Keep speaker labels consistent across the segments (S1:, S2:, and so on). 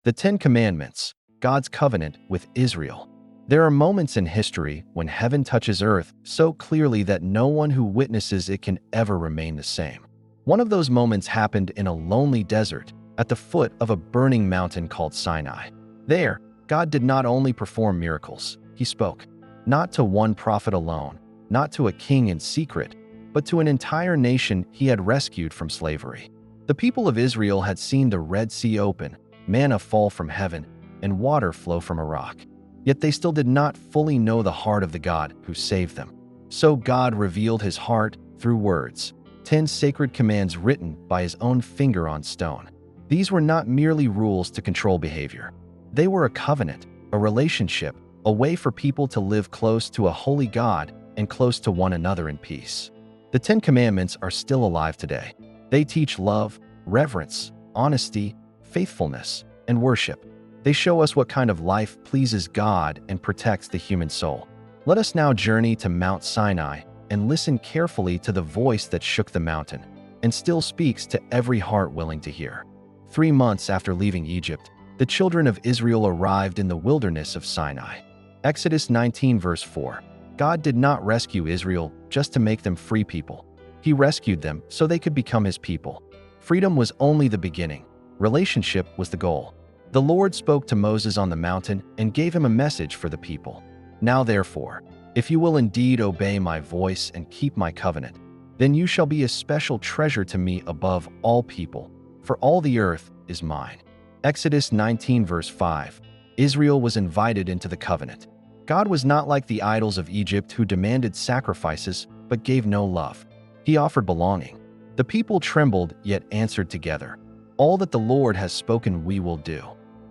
S1: The Ten Commandments, God's covenant with Israel. There are moments in history when heaven touches earth so clearly that no one who witnesses it can ever remain the same. One of those moments happened in a lonely desert at the foot of a burning mountain called Sinai. There, God did not only perform miracles, He spoke, not to one prophet alone, not to a king in secret, but to an entire nation He had rescued from slavery. The people of Israel had seen the Red Sea open, manna fall from heaven, and water flow from a rock. Yet they still did not fully know the heart of the God who saved them. So God revealed His heart through words, 10 sacred commands written by His own finger on stone. These were not merely rules to control behavior. They were a covenant, a relationship, a way for people to live close to a holy God and close to one another in peace. The Ten Commandments are still alive today. They teach love, reverence, honesty, faithfulness, and worship. They show us what kind of life pleases God and protects the human soul. Let us now journey to Mount Sinai and listen carefully to the voice that shook the mountain and still speaks to every heart willing to hear. 3 months after leaving Egypt, the children of Israel arrived in the wilderness of Sinai. Exodus 19 verse 4. God did not rescue Israel just to make them free people. He rescued them so they could become His people. Freedom was only the beginning. Relationship was the goal. The Lord spoke to Moses on the mountain and gave him a message for the people. Now therefore, if you will indeed obey my voice and keep my covenant, then you shall be a special treasure to me above all people, for all the earth is mine. Exodus 19 verse 5. Israel was invited into the covenant. God was not like the idols of Egypt who demanded sacrifices but gave no love. He offered belonging. The people trembled yet answered together, "All that the Lord has spoken we will do."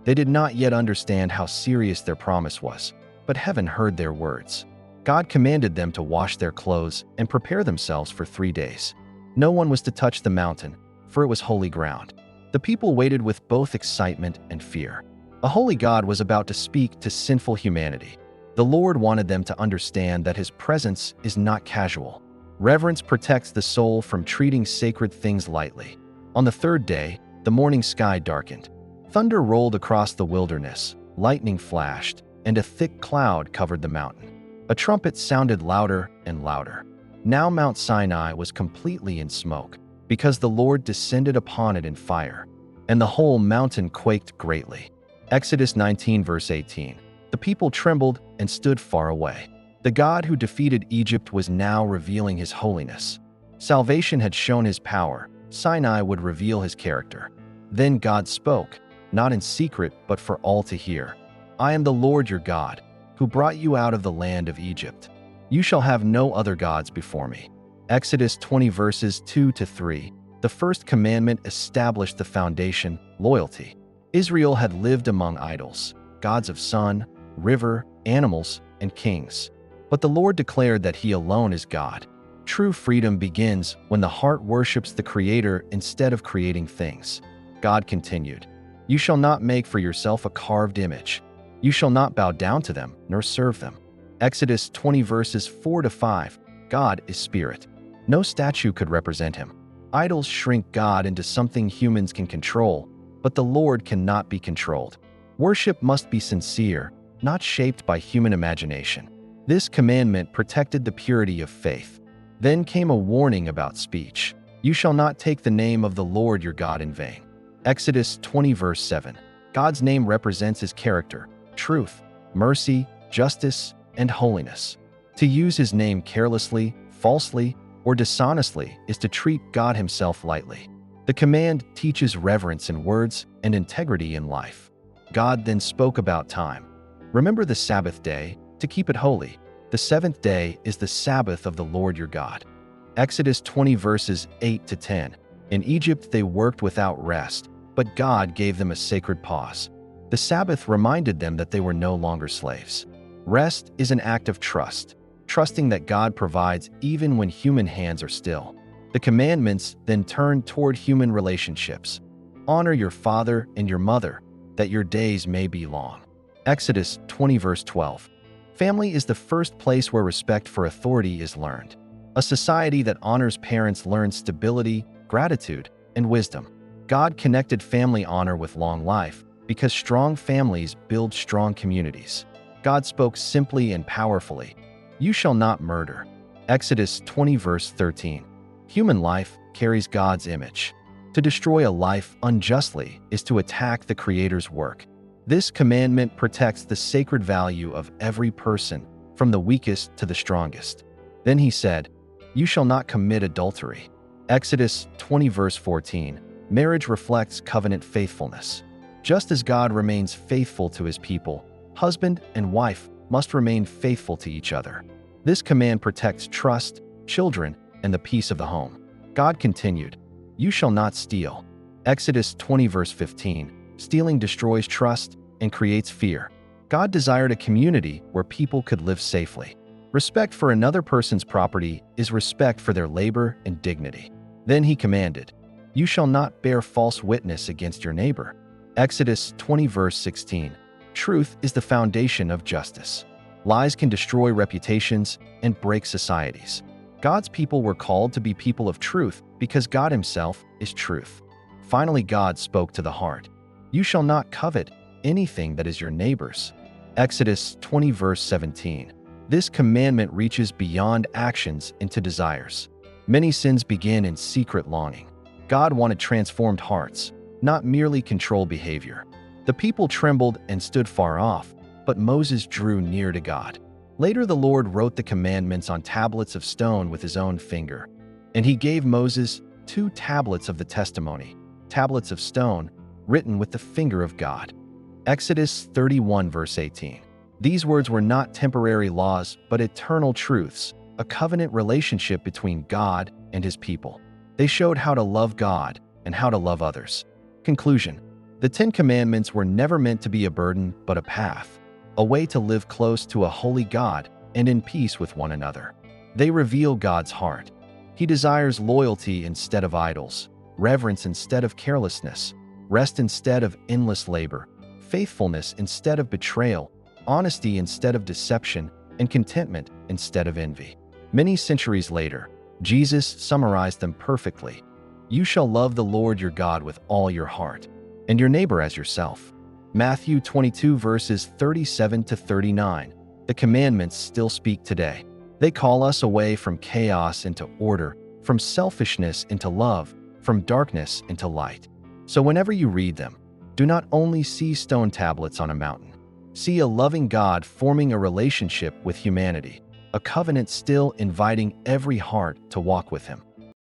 S1: They did not yet understand how serious their promise was, but heaven heard their words. God commanded them to wash their clothes and prepare themselves for 3 days. No one was to touch the mountain, for it was holy ground. The people waited with both excitement and fear. A holy God was about to speak to sinful humanity. The Lord wanted them to understand that His presence is not casual. Reverence protects the soul from treating sacred things lightly. On the 3rd day, the morning sky darkened. Thunder rolled across the wilderness, lightning flashed, and a thick cloud covered the mountain. A trumpet sounded louder and louder. Now Mount Sinai was completely in smoke, because the Lord descended upon it in fire, and the whole mountain quaked greatly. Exodus 19 verse 18. The people trembled and stood far away. The God who defeated Egypt was now revealing His holiness. Salvation had shown His power. Sinai would reveal His character. Then God spoke, not in secret but for all to hear. "I am the Lord your God, who brought you out of the land of Egypt. You shall have no other gods before me." Exodus 20 verses 2 to 3. The first commandment established the foundation, loyalty. Israel had lived among idols, gods of sun, river, animals, and kings. But the Lord declared that He alone is God. True freedom begins when the heart worships the Creator instead of creating things. God continued, "You shall not make for yourself a carved image. You shall not bow down to them, nor serve them." Exodus 20 verses 4 to 5. God is spirit. No statue could represent Him. Idols shrink God into something humans can control, but the Lord cannot be controlled. Worship must be sincere, not shaped by human imagination. This commandment protected the purity of faith. Then came a warning about speech. "You shall not take the name of the Lord your God in vain." Exodus 20 verse 7. God's name represents His character, truth, mercy, justice, and holiness. To use His name carelessly, falsely, or dishonestly is to treat God Himself lightly. The command teaches reverence in words and integrity in life. God then spoke about time. "Remember the Sabbath day, to keep it holy. The 7th day is the Sabbath of the Lord your God." Exodus 20 verses 8 to 10. In Egypt they worked without rest, but God gave them a sacred pause. The Sabbath reminded them that they were no longer slaves. Rest is an act of trust, trusting that God provides even when human hands are still. The commandments then turn toward human relationships. "Honor your father and your mother, that your days may be long." Exodus 20 verse 12. Family is the first place where respect for authority is learned. A society that honors parents learns stability, gratitude, and wisdom. God connected family honor with long life because strong families build strong communities. God spoke simply and powerfully. You shall not murder. Exodus 20 verse 13. Human life carries God's image. To destroy a life unjustly is to attack the Creator's work. This commandment protects the sacred value of every person, from the weakest to the strongest. Then he said, You shall not commit adultery. Exodus 20 verse 14. Marriage reflects covenant faithfulness. Just as God remains faithful to his people, husband and wife must remain faithful to each other. This command protects trust, children, and the peace of the home. God continued, You shall not steal. Exodus 20 verse 15. Stealing destroys trust and creates fear. God desired a community where people could live safely. Respect for another person's property is respect for their labor and dignity. Then he commanded, You shall not bear false witness against your neighbor. Exodus 20 verse 16. Truth is the foundation of justice. Lies can destroy reputations and break societies. God's people were called to be people of truth because God himself is truth. Finally, God spoke to the heart. You shall not covet anything that is your neighbor's. Exodus 20 verse 17. This commandment reaches beyond actions into desires. Many sins begin in secret longing. God wanted transformed hearts, not merely control behavior. The people trembled and stood far off, but Moses drew near to God. Later the Lord wrote the commandments on tablets of stone with his own finger. And he gave Moses 2 tablets of the testimony, tablets of stone, written with the finger of God. Exodus 31 verse 18. These words were not temporary laws, but eternal truths, a covenant relationship between God and his people. They showed how to love God and how to love others. Conclusion. The 10 Commandments were never meant to be a burden, but a path, a way to live close to a holy God and in peace with one another. They reveal God's heart. He desires loyalty instead of idols, reverence instead of carelessness, rest instead of endless labor, faithfulness instead of betrayal, honesty instead of deception, and contentment instead of envy. Many centuries later, Jesus summarized them perfectly. You shall love the Lord your God with all your heart, and your neighbor as yourself. Matthew 22 verses 37 to 39. The commandments still speak today. They call us away from chaos into order, from selfishness into love, from darkness into light. So whenever you read them, do not only see stone tablets on a mountain. See a loving God forming a relationship with humanity, a covenant still inviting every heart to walk with him.